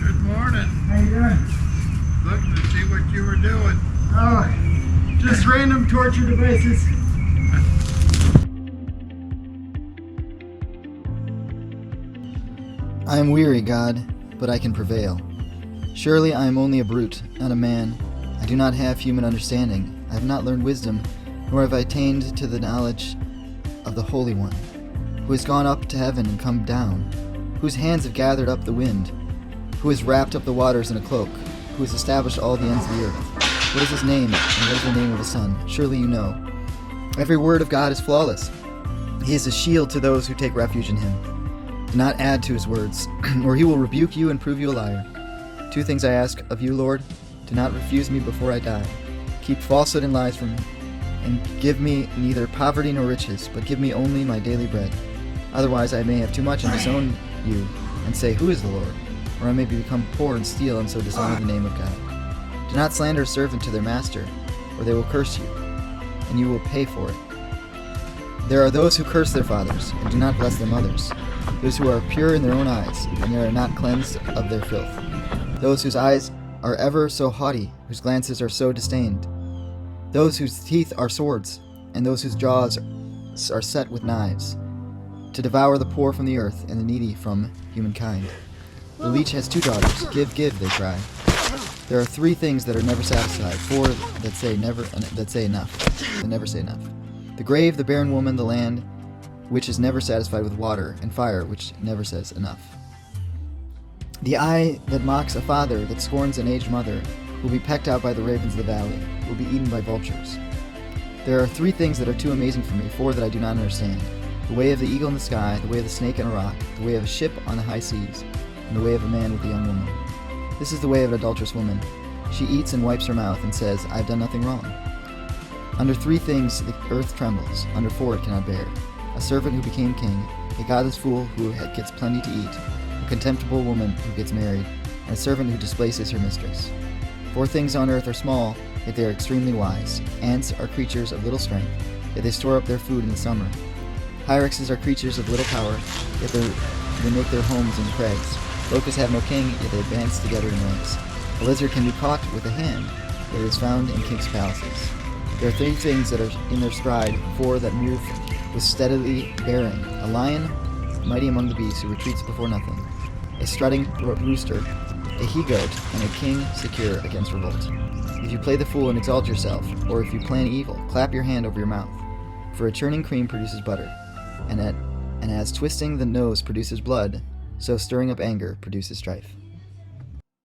Good morning. How you doing? Looking to see what you were doing. Oh, just random torture devices. I am weary, God, but I can prevail. Surely I am only a brute, not a man. I do not have human understanding. I have not learned wisdom, nor have I attained to the knowledge of the Holy One, who has gone up to heaven and come down, whose hands have gathered up the wind, who has wrapped up the waters in a cloak, who has established all the ends of the earth. What is his name, and what is the name of his son? Surely you know. Every word of God is flawless. He is a shield to those who take refuge in him. Do not add to his words, or he will rebuke you and prove you a liar. 2 things I ask of you, Lord. Do not refuse me before I die. Keep falsehood and lies from me, and give me neither poverty nor riches, but give me only my daily bread. Otherwise I may have too much and disown you, and say, Who is the Lord? Or I may become poor and steal, and so dishonor the name of God. Do not slander a servant to their master, or they will curse you, and you will pay for it. There are those who curse their fathers, and do not bless their mothers, those who are pure in their own eyes, and they are not cleansed of their filth, those whose eyes are ever so haughty, whose glances are so disdained, those whose teeth are swords, and those whose jaws are set with knives, to devour the poor from the earth and the needy from humankind. The leech has 2 daughters. Give, give, they cry. There are 3 things that are never satisfied, 4 that say enough. That never say enough. The grave, the barren woman, the land, which is never satisfied with water, and fire, which never says enough. The eye that mocks a father, that scorns an aged mother, will be pecked out by the ravens of the valley, will be eaten by vultures. There are 3 things that are too amazing for me, 4 that I do not understand. The way of the eagle in the sky, the way of the snake in a rock, the way of a ship on the high seas, and the way of a man with a young woman. This is the way of an adulterous woman. She eats and wipes her mouth and says, I have done nothing wrong. Under 3 things the earth trembles, under 4 it cannot bear. A servant who became king, a godless fool who gets plenty to eat, a contemptible woman who gets married, and a servant who displaces her mistress. 4 things on earth are small, yet they are extremely wise. Ants are creatures of little strength, yet they store up their food in the summer. Hyraxes are creatures of little power, yet they make their homes in crags. Locusts have no king, yet they advance together in ranks. A lizard can be caught with a hand, yet it is found in kings' palaces. There are 3 things that are in their stride, 4 that move with steadily bearing. A lion, mighty among the beasts, who retreats before nothing. A strutting rooster, a he-goat, and a king secure against revolt. If you play the fool and exalt yourself, or if you plan evil, clap your hand over your mouth. For a churning cream produces butter, and as twisting the nose produces blood, so stirring up anger produces strife.